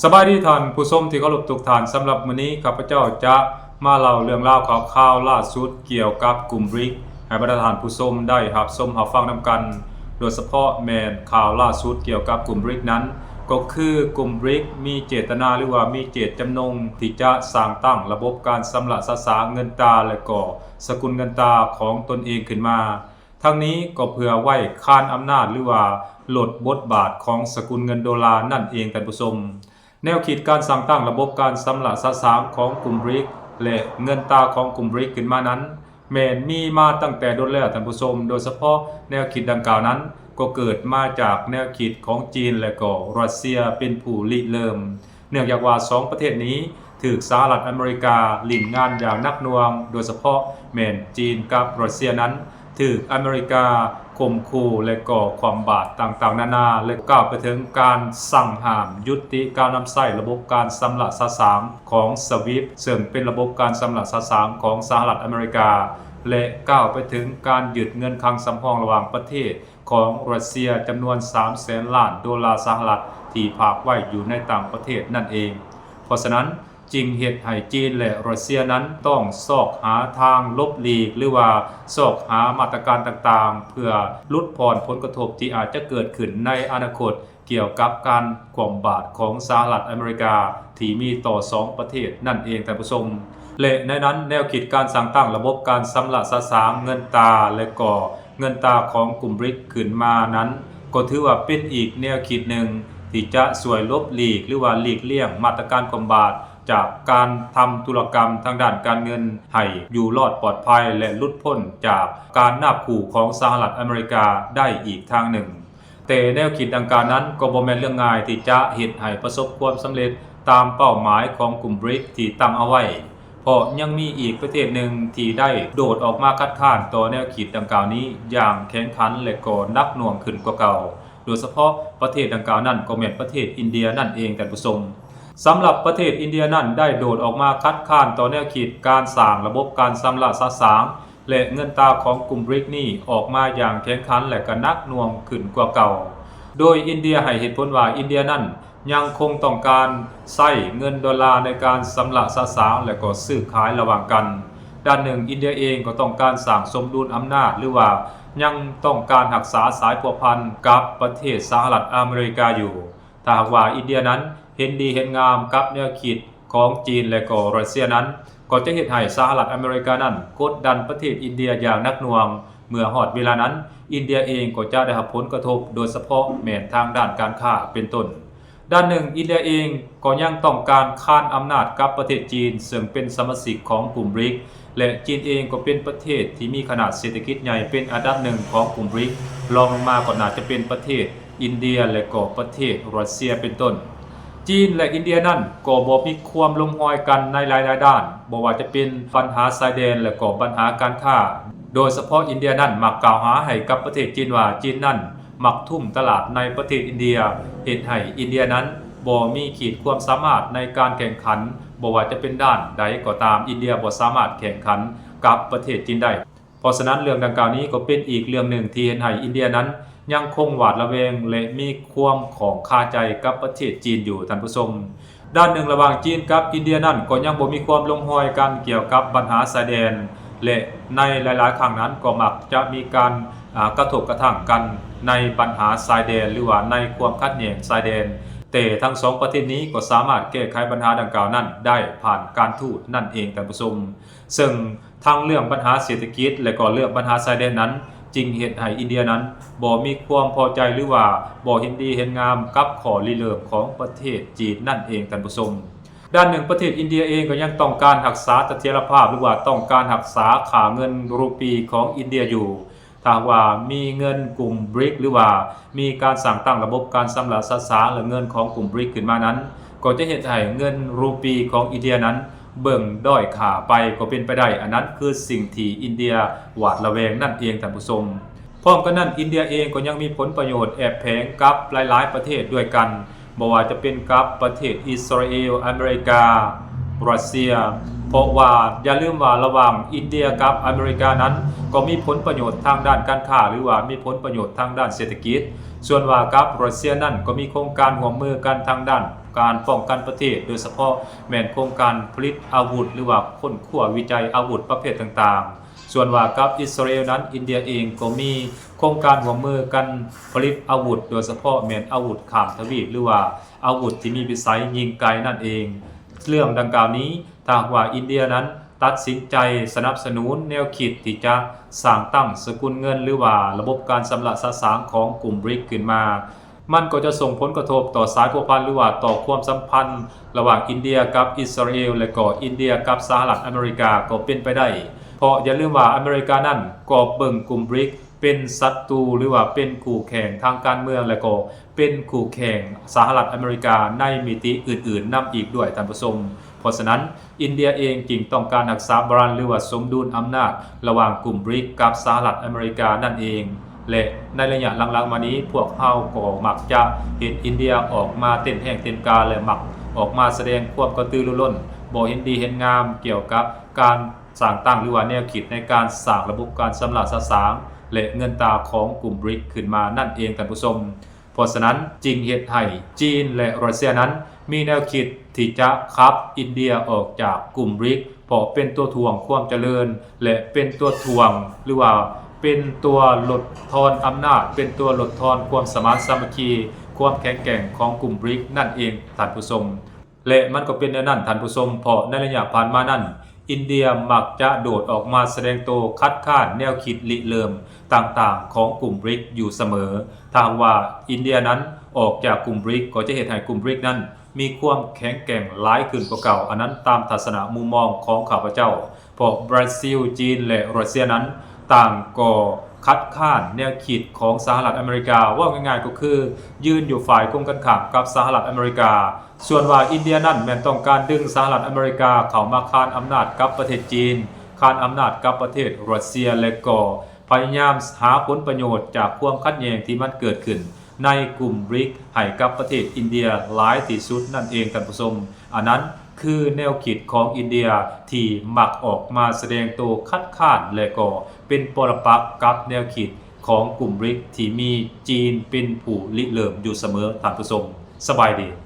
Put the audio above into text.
สบายดีท่านผู้ชมที่เคารพทุกท่านสำหรับมื้อนี้ข้าพเจ้าจะมาเล่าเรื่องราวข่าวล่าสุดเกี่ยวกับกลุ่มบริกให้บรรดาท่านผู้ชมได้รับชมรับฟังนำกันโดยเฉพาะแม่นข่าวล่าสุดเกี่ยวกับกลุ่มบริกนั้นก็คือกลุ่มบริกมีเจตนาหรือว่ามีเจตจำนงที่จะสร้างตั้งระบบการชำระสะสางเงินตราและก็สกุลเงินตราของตนเองขึ้นมาทั้งนี้ก็เพื่อไว้ค้านอำนาจหรือว่าลดบทบาทของสกุลเงินดอลลาร์นั่นเองท่านผู้ชมแนวคิดการสร้างตั้งระบบการชำระสะสางของกลุ่มบริกและเงินตราของกลุ่มบริกขึ้นมานั้นแม้นมีมาตั้งแต่โดนแล้วท่านผู้ชมโดยเฉพาะแนวคิดดังกล่าวนั้นก็เกิดมาจากแนวคิดของจีนและก็รัสเซียเป็นผู้ริเริ่มเนื่องจากว่า2ประเทศนี้ถูกสหรัฐอเมริกาหลิ่นงานอย่างหนักหน่วงโดยเฉพาะแม้นจีนกับรัสเซียนั้นถูกอเมริกาข่มขู่และก่อความบาดต่างๆนานาและกล่าวไปถึงการสั่งห้ามยุติการนำใช้ระบบการชำระสะสางของสวิฟซึ่งเป็นระบบการชำระสะสางของสหรัฐอเมริกาและกล่าวไปถึงการยึดเงินคลังสำรองระหว่างประเทศของรัสเซียจำนวน 300,000 ล้านดอลลาร์สหรัฐที่ฝากไว้อยู่ในต่างประเทศนั่นเองเพราะฉะนั้นจึงเหตุให้จีนและรัสเซียนั้นต้องซอกหาทางลบหลีกหรือว่าซอกหามาตรการต่างๆเพื่อลดผ่อนผลกระทบที่อาจจะเกิดขึ้นในอนาคตเกี่ยวกับการคว่ำบาตรของสหรัฐอเมริกาที่มีต่อ2ประเทศนั่นเองท่านผู้ชมและในนั้นแนวคิดการสร้างตั้งระบบการชำระสะสางเงินตราและก็เงินตราของกลุ่มบริกขึ้นมานั้นก็ถือว่าเป็นอีกแนวคิดหนึ่งที่จะช่วยลบหลีกหรือว่าหลีกเลี่ยงมาตรการคว่ำบาตรจากการทำธุรกรรมทางด้านการเงินให้อยู่รอดปลอดภัยและหลุดพ้นจากการนาบขู่ของสหรัฐอเมริกาได้อีกทางหนึ่งแต่แนวคิดดังกล่าวนั้นก็บ่แม่นเรื่องง่ายที่จะเฮ็ดให้ประสบความสำเร็จตามเป้าหมายของกลุ่มบริกที่ตั้งเอาไว้เพราะยังมีอีกประเทศหนึ่งที่ได้โดดออกมาคัดค้านต่อแนวคิดดังกล่าวนี้อย่างแข็งขันและก็หนักหน่วงขึ้นกว่าเก่าโดยเฉพาะประเทศดังกล่าวนั้นก็แม่นประเทศอินเดียนั่นเองท่านผู้ชมสำหรับประเทศอินเดียนั้นได้โดดออกมาคัดค้านต่อแนวคิดการสร้างระบบการชำระสะสางและเงินตราของกลุ่มบริกนี้ออกมาอย่างแข็งขันและก็หนักหน่วงขึ้นกว่าเก่าโดยอินเดียให้เหตุผลว่าอินเดียนั้นยังคงต้องการใช้เงินดอลลาร์ในการชำระสะสางและก็ซื้อขายระหว่างกันด้านหนึ่งอินเดียเองก็ต้องการสร้างสมดุลอำนาจหรือว่ายังต้องการรักษาสายพัวพันกับประเทศสหรัฐอเมริกาอยู่ถ้าหากว่าอินเดียนั้นเห็นดีเห็นงามกับแนวคิดของจีนและก็รัสเซียนั้นก็จะเฮ็ดให้สหรัฐอเมริกานั้นกดดันประเทศอินเดียอย่างหนักหน่วงเมื่อฮอดเวลานั้นอินเดียเองก็จะได้รับผลกระทบโดยเฉพาะแม้นทางด้านการค้าเป็นต้นด้านหนึ่งอินเดียเองก็ยังต้องการค้านอำนาจกับประเทศจีนซึ่งเป็นสมาชิกของกลุ่มบริกและจีนเองก็เป็นประเทศที่มีขนาดเศรษฐกิจใหญ่เป็นอันดับหนึ่งของกลุ่มบริกรองลงมาก็น่าจะเป็นประเทศอินเดียและก็ประเทศรัสเซียเป็นต้นจีนและอินเดียนั้นก็บ่มีความลงรอยกันในหลายๆด้านบ่ว่าจะเป็นปัญหาชายแดนและก็ปัญหาการค้าโดยเฉพาะอินเดียนั้นมักกล่าวหาให้กับประเทศจีนว่าจีนนั้นมักทุ่มตลาดในประเทศอินเดียเฮ็ดให้อินเดียนั้นบ่มีขีดความสามารถในการแข่งขันบ่ว่าจะเป็นด้านใดก็ตามอินเดียบ่สามารถแข่งขันกับประเทศจีนได้เพราะฉะนั้นเรื่องดังกล่าวนี้ก็เป็นอีกเรื่องหนึ่งที่เฮ็ดให้อินเดียนั้นยังคงหวาดระแวงและมีความของคาใจกับประเทศจีนอยู่ท่านผู้ชมด้านหนึ่งระหว่างจีนกับอินเดียนั้นก็ยังบ่มีความลงรอยกันเกี่ยวกับปัญหาชายแดนและในหลายๆครั้งนั้นก็มักจะมีการกระทบกระทั่งกันในปัญหาชายแดนหรือว่าในความขัดแย้งชายแดนแต่ทั้ง2ประเทศนี้ก็สามารถแก้ไขปัญหาดังกล่าวนั้นได้ผ่านการทูตนั่นเองท่านผู้ชมซึ่งทั้งเรื่องปัญหาเศรษฐกิจและก็เรื่องปัญหาชายแดนนั้นจึงเฮ็ดให้อินเดียนั้นบ่มีความพอใจหรือว่าบ่เห็นดีเห็นงามกับข้อริเริ่มของประเทศจีนนั่นเองท่านผู้ชมด้านหนึ่งประเทศอินเดียเองก็ยังต้องการรักษาเสถียรภาพหรือว่าต้องการรักษาค่าเงินรูปีของอินเดียอยู่ถ้าว่ามีเงินกลุ่มบริกหรือว่ามีการสร้างตั้งระบบการชำระสะสางหรือเงินของกลุ่มบริกขึ้นมานั้นก็จะเฮ็ดให้เงินรูปีของอินเดียนั้นเบิ่งด้อยค่าไปก็เป็นไปได้อันนั้นคือสิ่งที่อินเดียหวาดระแวงนั่นเองท่านผู้ชมพร้อมกันนั้นอินเดียเองก็ยังมีผลประโยชน์แอบแฝงกับหลายๆประเทศด้วยกันบ่ว่าจะเป็นกับประเทศอิสราเอลอเมริการัสเซียเพราะว่าอย่าลืมว่าระหว่างอินเดียกับอเมริกานั้นก็มีผลประโยชน์ทางด้านการค้าหรือว่ามีผลประโยชน์ทางด้านเศรษฐกิจส่วนว่ากับรัสเซียนั้นก็มีโครงการร่วมมือกันทางด้าน การป้องกันประเทศโดยเฉพาะแม่นโครงการผลิตอาวุธหรือว่าค้นคว้าวิจัยอาวุธประเภทต่างๆส่วนว่ากับอิสราเอลนั้นอินเดียเองก็มีโครงการร่วมมือกันผลิตอาวุธโดยเฉพาะแม่นอาวุธข้ามทวีปหรือว่าอาวุธที่มีวิสัยยิงไกลนั่นเองเรื่องดังกล่าวนี้ถ้าหากว่าอินเดียนั้นตัดสินใจสนับสนุนแนวคิดที่จะสร้างตั้งสกุลเงินหรือว่าระบบการชำระสะสางของกลุ่มบริกขึ้นมามันก็จะส่งผลกระทบต่อสายพัวพันหรือว่าต่อความสัมพันธ์ระหว่างอินเดียกับอิสราเอลและก็อินเดียกับสหรัฐอเมริกาก็เป็นไปได้เพราะอย่าลืมว่าอเมริกานั้นก็เบิ่งกลุ่มบริกเป็นศัตรูหรือว่าเป็นคู่แข่งทางการเมืองและก็เป็นคู่แข่งสหรัฐอเมริกาในมิติอื่นๆนำอีกด้วยท่านผู้ชมเพราะฉะนั้นอินเดียเองจึงต้องการรักษาบาลานซ์หรือว่าสมดุลอำนาจระหว่างกลุ่มบริกกับสหรัฐอเมริกานั่นเองและในระยะหลังๆมานี้พวกเฮาก็มักจะเห็นอินเดียออกมาเต้นแห่งเต้นกาและมักออกมาแสดงความกระตือรือร้นบ่เห็นดีเห็นงามเกี่ยวกับการสร้างตั้งหรือว่าแนวคิดในการสร้างระบบการชำระสะสางและเงินตราของกลุ่มบริกขึ้นมานั่นเองท่านผู้ชมเพราะฉะนั้นจึงเหตุให้จีนและรัสเซียนั้นมีแนวคิดที่จะขับอินเดียออกจากกลุ่มบริกเพราะเป็นตัวถ่วงความเจริญและเป็นตัวถ่วงหรือว่าเป็นตัวลดทอนอำนาจเป็นตัวลดทอนความสมานสามัคคีความแข็งแกร่งของกลุ่มบริกนั่นเองท่านผู้ชมและมันก็เป็นแนวนั้นท่านผู้ชมเพราะในระยะผ่านมานั้นอินเดียมักจะโดดออกมาแสดงตัวคัดค้านแนวคิดริเริ่มต่างๆของกลุ่มบริกอยู่เสมอถ้าว่าอินเดียนั้นออกจากกลุ่มบริกก็จะเห็นให้กลุ่มบริกนั้นมีความแข็งแกร่งหลายขึ้นกว่าเก่าอันนั้นตามทัศนะมุมมองของข้าพเจ้าเพราะบราซิลจีนและรัสเซียนั้นต่างก็คัดค้านแนวคิดของสหรัฐอเมริกาว่าง่ายๆก็คือยืนอยู่ฝ่ายตรงกันข้ามกับสหรัฐอเมริกาส่วนว่าอินเดียนั้นแม้นต้องการดึงสหรัฐอเมริกาเข้ามาคานอำนาจกับประเทศจีนคานอำนาจกับประเทศรัสเซียและก็พยายามหาผลประโยชน์จากความขัดแย้งที่มันเกิดขึ้นในกลุ่มบริกให้กับประเทศอินเดียหลายที่สุดนั่นเองท่านผู้ชมอันนั้นคือแนวคิดของอินเดียที่มักออกมาแสดงตัวคัดค้านและก็เป็นปรปักษ์กับแนวคิดของกลุ่มบริกที่มีจีนเป็นผู้ริเริ่มอยู่เสมอท่านผู้ชมสบายดี